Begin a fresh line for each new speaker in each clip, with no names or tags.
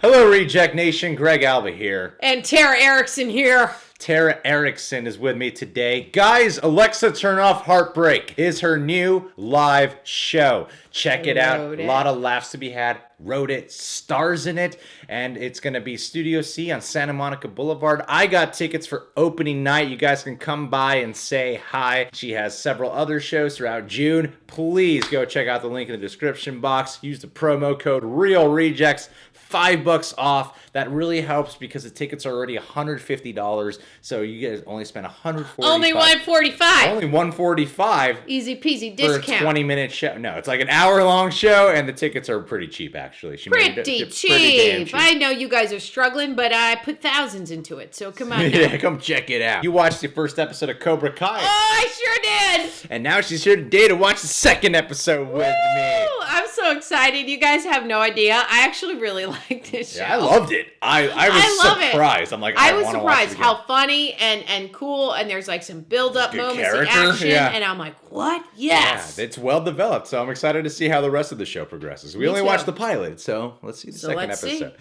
Hello, Reject Nation. Greg Alba here.
And Tara Erickson here.
Tara Erickson is with me today. Guys, Alexa Turn Off Heartbreak is her new live show. Check it out. A lot of laughs to be had. Wrote it, stars in it, and it's going to be Studio C on Santa Monica Boulevard. I got tickets for opening night. You guys can come by and say hi. She has several other shows throughout June. Please go check out the link in the description box. Use the promo code REALREJECTS. $5 off. That really helps because the tickets are already $150. So you guys only spent $145.
Only $145.
Only $145.
Easy peasy discount.
For a 20-minute show. No, it's like an hour-long show, and the tickets are pretty cheap, actually.
Pretty cheap. I know you guys are struggling, but I put thousands into it, so come on now.
Yeah, come check it out. You watched the first episode of Cobra Kai.
Oh, I sure did.
And now she's here today to watch the second episode with me.
I'm so excited. You guys have no idea. I actually really like this show.
Yeah, I loved it. I was surprised. I'm like,
I was surprised how funny and cool, and there's like some build-up moments, the action, and I'm like, what? Yes.
Yeah, it's well developed, so I'm excited to see how the rest of the show progresses. We only watched the pilot, so let's see the second episode.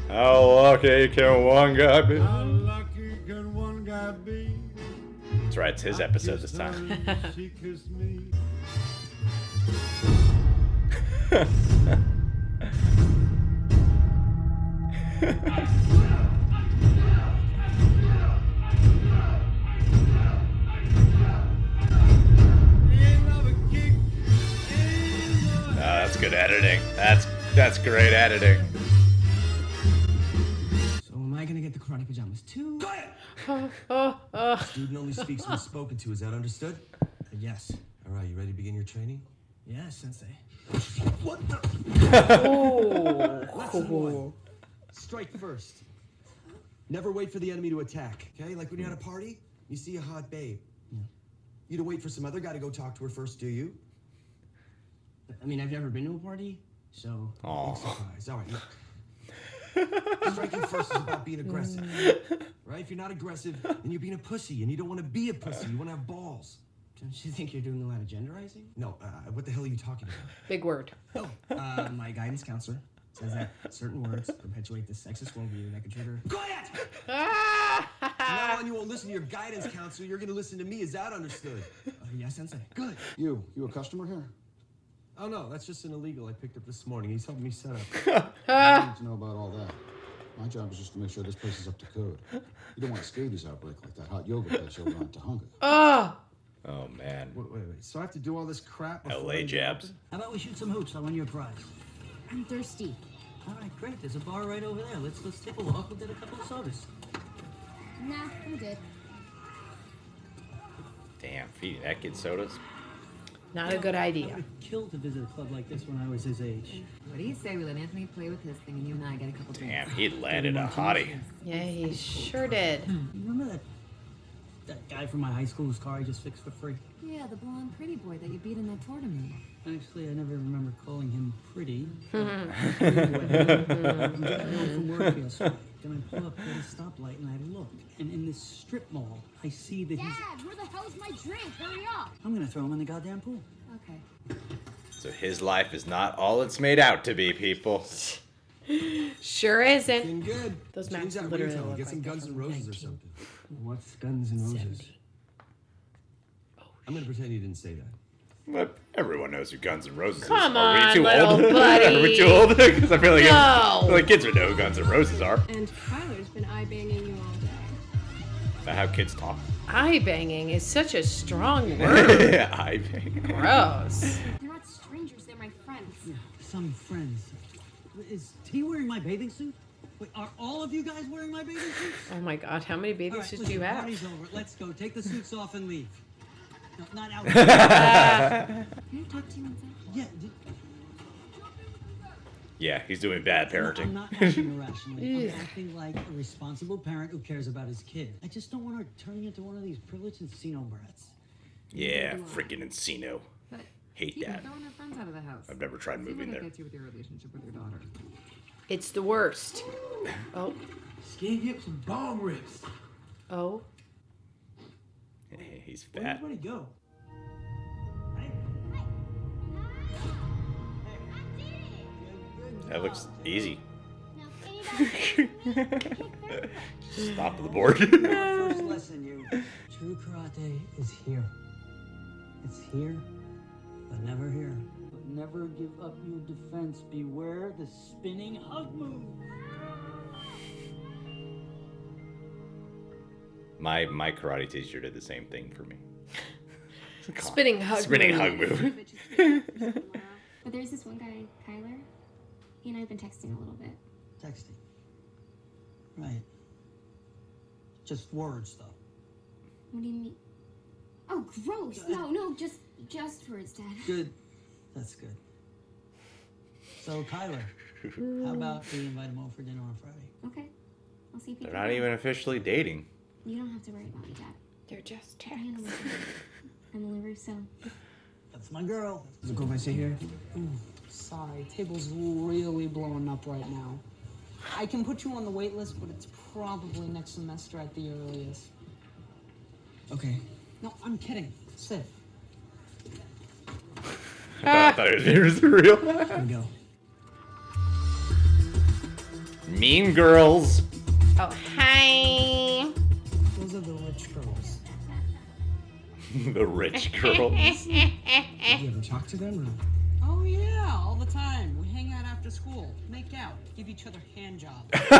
How lucky can one guy be?
How lucky can one guy be?
That's right, it's his episode this time.
She kissed me.
That's good editing. That's great editing.
So am I gonna get the karate pajamas too? Quiet!
Student only speaks when spoken to. Is that understood?
Yes.
All right, you ready to begin your training?
Yeah, sensei.
What the? Lesson one. Strike first. Never wait for the enemy to attack. Okay, like when you're at a party, you see a hot babe.
Yeah.
You don't wait for some other guy to go talk to her first, do you?
I mean, I've never been to a party, so.
Big surprise. All right, look. Striking first is about being aggressive. Right? If you're not aggressive, then you're being a pussy, and you don't want to be a pussy. You want to have balls.
Don't you think you're doing a lot of genderizing?
No, what the hell are you talking about?
Big word.
My guidance counselor says that certain words perpetuate this sexist worldview that could trigger.
Quiet! From now on, you won't listen to your guidance counselor. You're going to listen to me. Is that understood?
Yes, sensei.
Good.
You a customer here?
Oh, no, that's just an illegal I picked up this morning. He's helping me set up.
I don't need to know about all that. My job is just to make sure this place is up to code. You don't want a scabies outbreak like that hot yoga place over on Tahunga.
Oh, man.
Wait. So I have to do all this crap before
LA
I get
jabs.
open?
How about we shoot some hoops? I'll win you a prize.
I'm thirsty.
All right, great. There's a bar right over there. Let's take a walk. We'll get a couple of sodas.
Nah, I'm good.
Damn, feeding that kid sodas.
Not a good
I
idea.
would kill to visit a club like this when I was his age.
What do you say we let Anthony play with his thing and you and I get a couple drinks?
Damn, he landed a hottie.
Yeah, he sure did.
You remember that guy from my high school whose car I just fixed for free?
Yeah, the blonde pretty boy that you beat in that tournament.
Actually, I never remember calling him pretty. Anyway, I'm getting home from work yesterday. Then I pull up at a stoplight and I look. And in this strip mall, I see that he's...
Dad, where the hell's my drink? Hurry up!
I'm gonna throw him in the goddamn pool.
Okay.
So his life is not all it's made out to be, people.
Sure isn't.
Looking good.
Those
Change
masks
that
literally
ringtone.
look
Get some
like
Guns
they're
N'
from
Roses or something.
What's Guns N' Roses?
I'm going to pretend you didn't say that.
But everyone knows who Guns N' Roses
Come
is. Are we
on,
too
little
old?
buddy.
Are we too old? Because I feel like,
No.
kids would know who Guns N' Roses are.
And Tyler's been eye-banging you all day.
That's how kids talk.
Eye banging is such a strong word.
Yeah, I think.
Gross.
They're not strangers, they're my friends.
Yeah, some friends. Is he wearing my bathing suit? Wait, are all of you guys wearing my bathing suits?
Oh my god, how many bathing
All right,
suits do
listen,
you have?
party's over. Let's go. Take the suits off and leave. No, not out.
Can I talk to you inside?
Yeah.
Yeah, he's doing bad
I'm
parenting.
not acting irrationally. I'm acting like a responsible parent who cares about his kid. I just don't want her turning into one of these privileged Encino brats.
Yeah, freaking Encino.
But
Hate
keep
that.
throwing her friends out of the house.
I've never tried
See
moving
where
there.
that gets you with your relationship with your daughter.
It's the worst. Oh,
Skin hips and bong ribs.
oh.
He's
Where'd
fat.
everybody go? Hey.
That looks easy.
Now, anybody
Stop the board.
First lesson, you. True karate is here. It's here, but never here. But never give up your defense. Beware the spinning hug move.
My karate teacher did the same thing for me.
Spinning hug
move.
But there's this one guy, Kyler. He and I have been texting a little bit.
Texting. Right. Just words, though.
What do you mean? Oh, gross! No, just words, Dad.
Good. That's good. So, Kyler, how about we invite him over for dinner on Friday?
Okay, I'll see if he
They're
can
not
do it.
even officially dating.
You don't have to worry about it, Dad.
They're just
I handle
texts.
myself. I'm a Larusso.
That's my girl.
Is it cool if I sit here?
Sorry, table's really blowing up right now. I can put you on the wait list, but it's probably next semester at the earliest.
Okay.
No, I'm kidding. Sit.
I thought it was real.
Here we go.
Mean Girls.
Oh, hi.
Those are the rich girls.
The rich girls.
You ever talk to them?
Oh yeah, all the time. We hang out after school, make out, give each other hand jobs. It's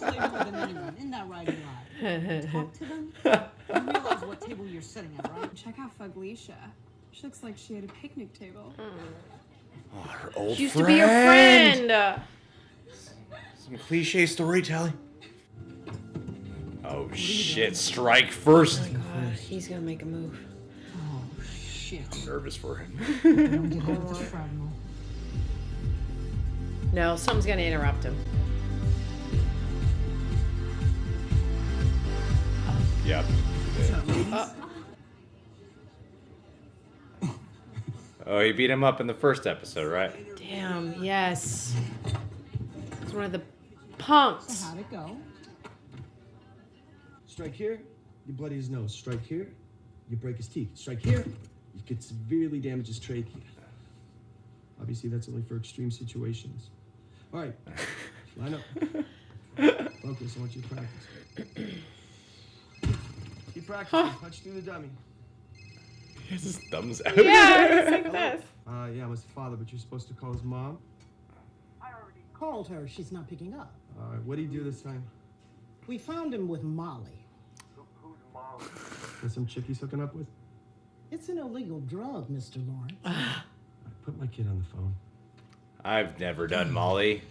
way more than anyone. Isn't that right, Eli? Talk to them. You realize what table you're sitting at, right?
Check out Fuglisha. She looks like she had a picnic table.
Oh, her old
She used to be your friend.
Some cliche storytelling. Oh shit! Strike first.
He's gonna make a move.
Oh shit.
I'm nervous for him.
Don't get hurt with the shrapnel.
No, something's gonna interrupt him.
Yep. Oh, he beat him up in the first episode, right?
Damn, yes. He's one of the punks.
How'd it go?
Strike here, you bloody his nose. Strike here, you break his teeth. Strike here, you could severely damage his trachea. Obviously, that's only for extreme situations. All right, line up. Focus, I want you to practice. Keep practicing, punch through the dummy.
He has his thumbs out.
Yeah, it's like this.
Yeah, I'm his father, but you're supposed to call his mom.
I already called her. She's not picking up.
All right, what did he do this time?
We found him with Molly.
There's some chick he's hooking up with?
It's an illegal drug, Mr. Lawrence.
All right, put my kid on the phone.
I've never done Molly.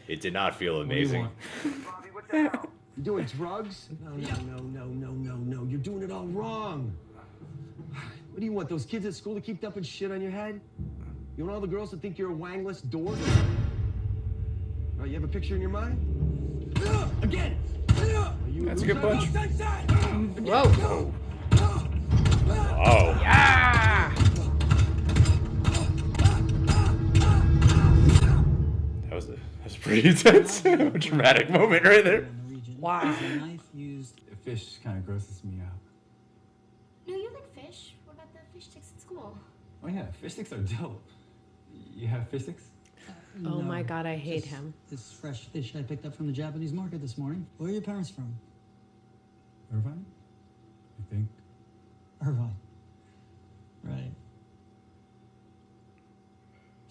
It did not feel amazing.
You doing drugs? No. You're doing it all wrong. What do you want, those kids at school to keep dumping shit on your head? You want all the girls to think you're a wangless dork? All right, you have a picture in your mind? Again!
That's a good punch.
Whoa.
Oh.
Yeah.
That was pretty intense. Dramatic moment right there.
Wow.
Is the knife used?
Fish kind of grosses me out.
No, you like fish. What about the fish sticks at school?
Oh yeah, fish sticks are dope. You have fish sticks?
Oh
No,
my god, I hate
just
him.
This fresh fish I picked up from the Japanese market this morning. Where are your parents from?
Irvine? I think.
Irvine. Right.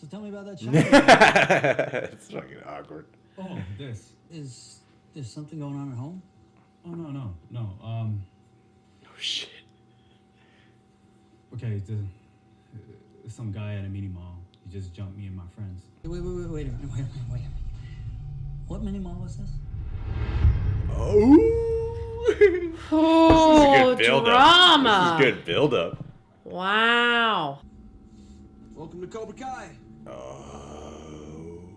So tell me about that shot.
It's fucking awkward.
Oh, this.
Is there something going on at home?
Oh no.
Oh shit.
Okay, some guy at a mini mall. He just jumped me and my friends.
Wait a minute. What mini mall was this?
Oh.
Oh,
build-up.
drama.
This is good build-up.
Wow.
Welcome to Cobra Kai.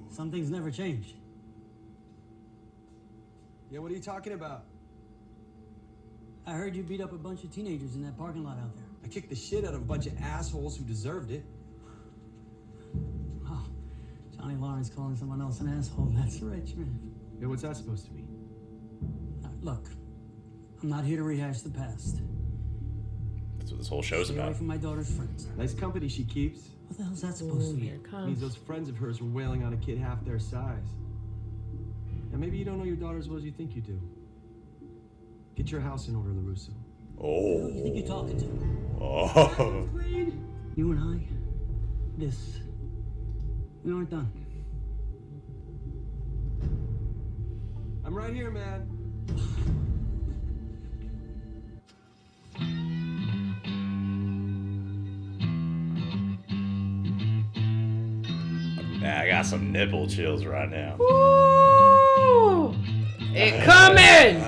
Some things never change.
Yeah, what are you talking about?
I heard you beat up a bunch of teenagers in that parking lot out there.
I kicked the shit out of a bunch of assholes who deserved it.
Oh, Johnny Lawrence calling someone else an asshole. That's rich, man.
Yeah, what's that supposed to mean?
Look, I'm not here to rehash the past.
That's what this whole show's
Stay away
about.
from my daughter's friends.
Nice company she keeps.
What the hell's that supposed to mean?
Means those friends of hers were wailing on a kid half their size. And maybe you don't know your daughter as well as you think you do. Get your house in order, Larusso.
Oh.
Who do you think you're talking to?
Oh.
You and I, we aren't done.
I'm right here, man.
Man, I got some nipple chills right now.
Woo! It coming!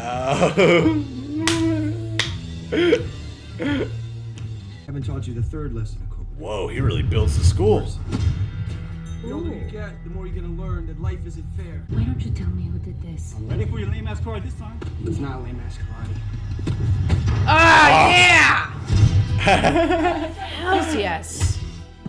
Haven't taught you the third lesson of Cobra.
Whoa, he really builds the school.
The older you get, the more you're gonna learn that life isn't fair.
Why don't you tell me who did this?
I'm ready for your lame ass karate this time.
It's not lame ass karate.
Yeah! Hells yes.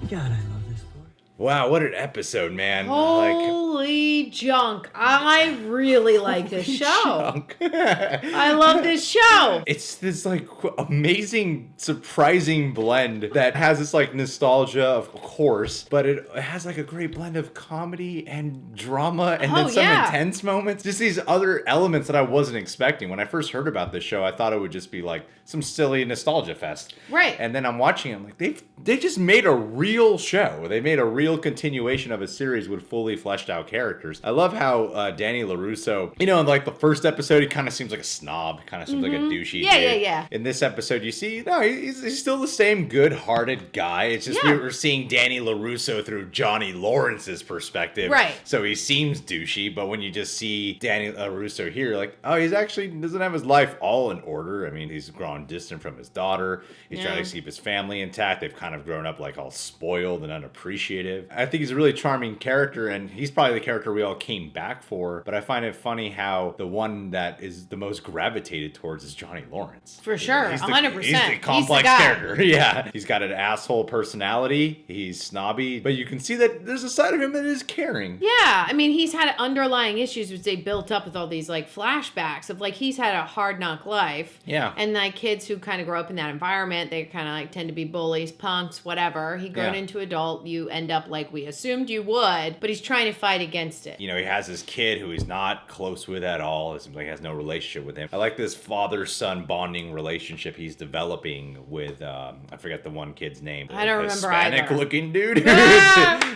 God, I love this boy.
Wow, what an episode, man.
Holy junk. I really like this show. I love this show.
It's this like amazing, surprising blend that has this like nostalgia, of course, but it has like a great blend of comedy and drama and then some intense moments. Just these other elements that I wasn't expecting. When I first heard about this show, I thought it would just be like some silly nostalgia fest.
Right.
And then I'm watching it, I'm like, they just made a real show. They made a real continuation of a series with fully fleshed out characters. I love how Danny Larusso, in like the first episode, he kind of seems like a snob, kind of seems like a douchey dude.
Yeah.
In this episode, you see, no, he's still the same good-hearted guy. It's just we were seeing Danny Larusso through Johnny Lawrence's perspective.
Right.
So he seems douchey, but when you just see Danny Larusso here, like, oh, he's actually doesn't have his life all in order. I mean, he's grown distant from his daughter. He's trying to keep his family intact. They've kind of grown up like all spoiled and unappreciative. I think he's a really charming character, and he's probably the character we all came back for, but I find it funny how the one that is the most gravitated towards is Johnny Lawrence.
For sure,
He's
100%.
He's the complex character. Yeah. He's got an asshole personality. He's snobby, but you can see that there's a side of him that is caring.
Yeah, I mean, he's had underlying issues which they built up with all these like flashbacks of like he's had a hard knock life.
Yeah.
And like kids who kind of grow up in that environment, they kind of like tend to be bullies, punks, whatever. He grown into adult, you end up like we assumed you would, but he's trying to fight against it.
He has this kid who he's not close with at all. It seems like he has no relationship with him. I like this father-son bonding relationship he's developing with, I forget the one kid's name.
I don't remember
Hispanic-looking dude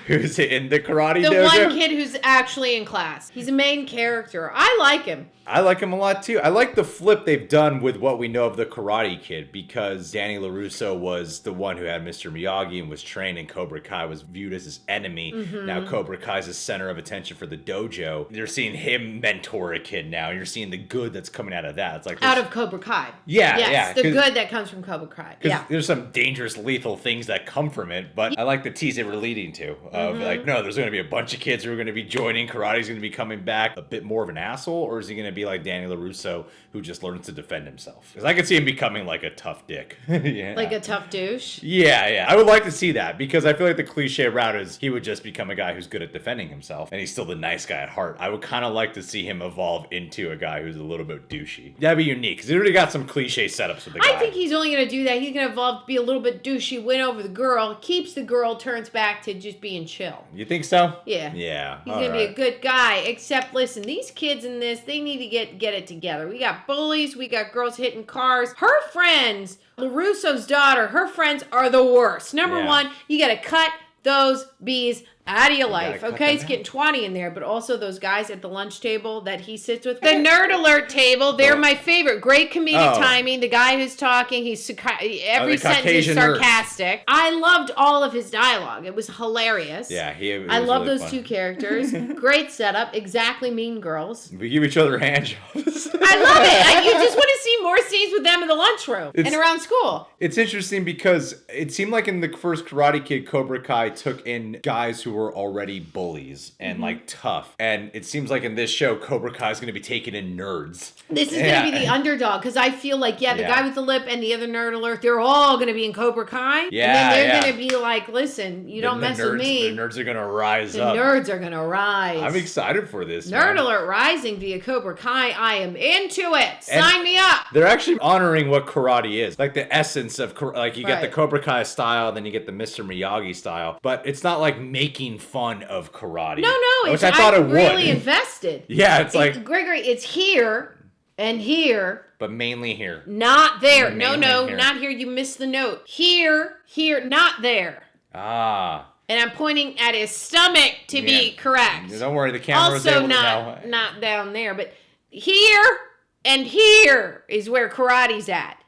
who's in the karate
the
dojo.
one kid who's actually in class. He's a main character. I like him.
I like him a lot too. I like the flip they've done with what we know of the Karate Kid, because Danny Larusso was the one who had Mr. Miyagi and was trained, and Cobra Kai was viewed as his enemy. Now Cobra Kai's the center of attention for the dojo. You're seeing him mentor a kid now. You're seeing the good that's coming out of that. It's like
Out of Cobra Kai.
Yeah,
yes, the good that comes from Cobra Kai. Yeah.
There's some dangerous, lethal things that come from it, but I like the tease they were leading to. Of like, no, there's going to be a bunch of kids who are going to be joining. Karate's going to be coming back a bit more of an asshole, or is he going to be like Danny LaRusso, who just learns to defend himself? Because I could see him becoming like a tough dick. Yeah.
Like a tough douche?
Yeah. I would like to see that, because I feel like the cliche route is he would just become a guy who's good at defending himself, and he's still the nice guy at heart. I would kind of like to see him evolve into a guy who's a little bit douchey. That'd be unique, because he already got some cliche setups with the guy.
I think he's only going to do that. He's going to evolve to be a little bit douchey, win over the girl, keeps the girl, turns back to just being chill.
You think so?
Yeah.
Yeah.
He's going to be a good guy, except, listen, these kids in this, they need to get it together. We got bullies, we got girls hitting cars. Her friends, LaRusso's daughter, her friends are the worst. Number one, you got to cut those bees out of your life, okay? It's getting 20 in there, but also those guys at the lunch table that he sits with. The Nerd Alert table, they're my favorite. Great comedic timing. The guy who's talking, every sentence is sarcastic. I loved all of his dialogue. It was hilarious.
Yeah,
I love
really
those
fun.
two characters. Great setup. Exactly Mean Girls.
We give each other hand jobs.
I love it. You just want to see more scenes with them in the lunchroom and around school.
It's interesting because it seemed like in the first Karate Kid, Cobra Kai took in guys who were already bullies and like tough. And it seems like in this show, Cobra Kai is going to be taking in nerds.
This is going to be the underdog, because I feel like, the guy with the lip and the other Nerd Alert, they're all going to be in Cobra Kai.
Yeah,
and then they're going to be like, listen, you don't mess with me.
The nerds are going to rise
The
up.
nerds are going to rise.
I'm excited for this.
Nerd
man.
Alert rising via Cobra Kai. I am into it. Sign me up.
They're actually honoring showing what karate is. Like the essence of like you get the Cobra Kai style, and then you get the Mr. Miyagi style. But it's not like making fun of karate.
No,
which I thought it would.
really invested.
Yeah, it's like
Gregory, it's here and here.
But mainly here.
Not there.
Mainly
No,
here.
not here. You missed the note. Here, not there.
Ah.
And I'm pointing at his stomach to be correct.
Don't worry, the camera was
also
able to
not down there, but here and here is where karate's at.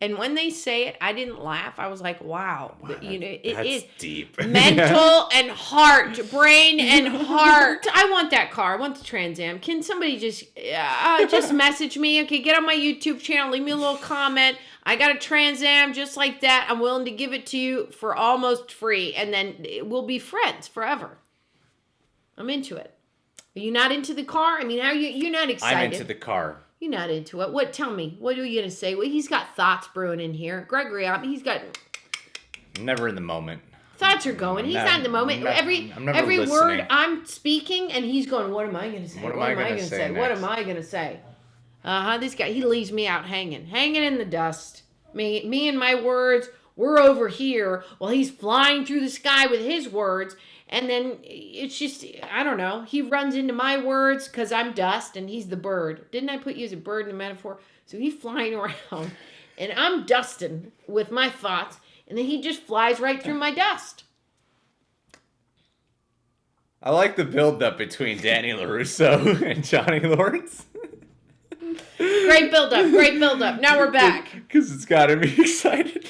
And when they say it, I didn't laugh. I was like, wow. That's
deep.
Mental and heart. Brain and heart. I want that car. I want the Trans Am. Can somebody just message me? Okay, get on my YouTube channel. Leave me a little comment. I got a Trans Am just like that. I'm willing to give it to you for almost free. And then we'll be friends forever. I'm into it. Are you not into the car? I mean, how you're not excited?
I'm into the car.
You're not into it. What? Tell me. What are you gonna say? Well, he's got thoughts brewing in here. Gregory, he's got.
I'm never in the moment.
Thoughts are going. He's not in the moment. Every word I'm speaking, and he's going. What am I gonna say? What am I gonna say? What am I gonna say? This guy. He leaves me out hanging in the dust. Me and my words. We're over here while he's flying through the sky with his words. And then it's just, I don't know. He runs into my words because I'm dust and he's the bird. Didn't I put you as a bird in the metaphor? So he's flying around and I'm dusting with my thoughts. And then he just flies right through my dust.
I like the build-up between Danny LaRusso and Johnny Lawrence.
Great build-up. Now we're back.
Because it's got me excited.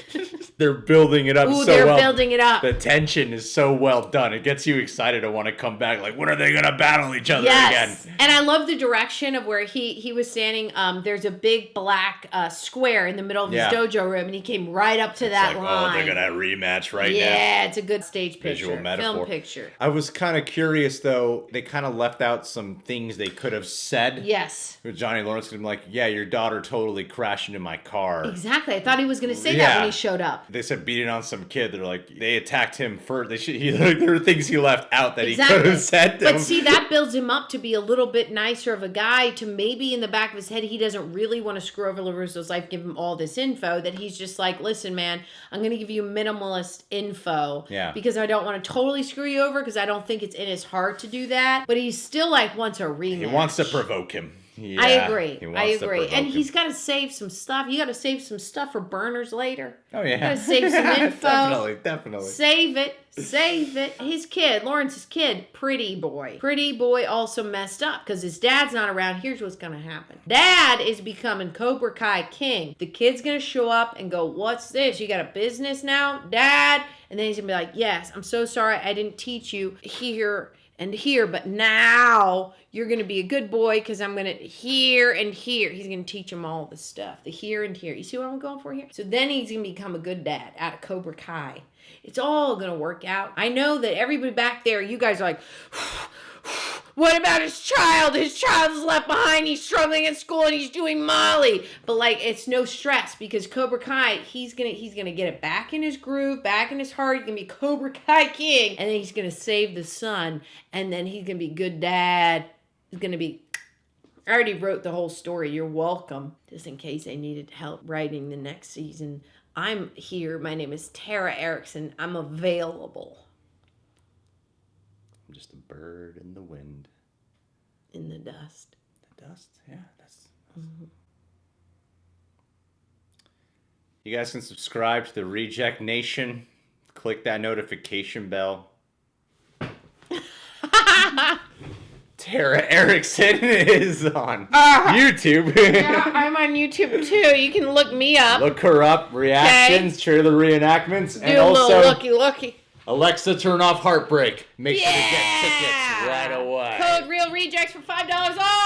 They're building it up so well.
They're building it up.
The tension is so well done. It gets you excited to want to come back. Like, when are they going to battle each other again?
And I love the direction of where he was standing. There's a big black square in the middle of his dojo room, and he came right up to that line.
Oh, they're going to rematch right now.
Yeah, it's a good stage picture.
Visual metaphor.
Film picture.
I was kind of curious, though. They kind of left out some things they could have said.
Yes.
With Johnny Lawrence could have been like, yeah, your daughter totally crashed into my car.
Exactly. I thought he was going to say that when he showed up.
They said beating on some kid. They're like, they attacked him first. There were things he left out that he could have said to him.
But see, that builds him up to be a little bit nicer of a guy, to maybe in the back of his head, he doesn't really want to screw over LaRusso's life, give him all this info, that he's just like, listen, man, I'm going to give you minimalist info.
Yeah.
Because I don't want to totally screw you over, because I don't think it's in his heart to do that. But he still wants a rematch.
He wants to provoke him. Yeah,
I agree. And
him.
he's got to save some stuff. You got to save some stuff for burners later.
Oh, yeah.
Got to save some info.
Definitely.
Save it. His kid, Lawrence's kid, pretty boy. Pretty boy also messed up because his dad's not around. Here's what's going to happen. Dad is becoming Cobra Kai king. The kid's going to show up and go, what's this? You got a business now, Dad? And then he's going to be like, yes, I'm so sorry I didn't teach you here and here, but now you're going to be a good boy because I'm going to here and here. He's going to teach him all this stuff, the here and here. You see what I'm going for here? So then he's going to become a good dad out of Cobra Kai. It's all going to work out. I know that everybody back there, you guys are like, what about his child? His child is left behind. He's struggling in school and he's doing Molly. But like, it's no stress because Cobra Kai, he's gonna get it back in his groove, back in his heart. He's gonna be Cobra Kai king, and then he's gonna save the son, and then he's gonna be good dad. He's gonna be. I already wrote the whole story. You're welcome. Just in case I needed help writing the next season, I'm here. My name is Tara Erickson. I'm available.
I'm just a bird in the wind.
In the dust.
The dust? Yeah, that's... Mm-hmm. You guys can subscribe to the Reject Nation. Click that notification bell. Tara Erickson is on YouTube.
Yeah, I'm on YouTube too. You can look me up.
Look her up. Reactions, trailer reenactments,
do
and
a
also...
little looky.
Alexa, turn off Heartbreak. Make sure to get tickets right away.
Code Real Rejects for $5 off.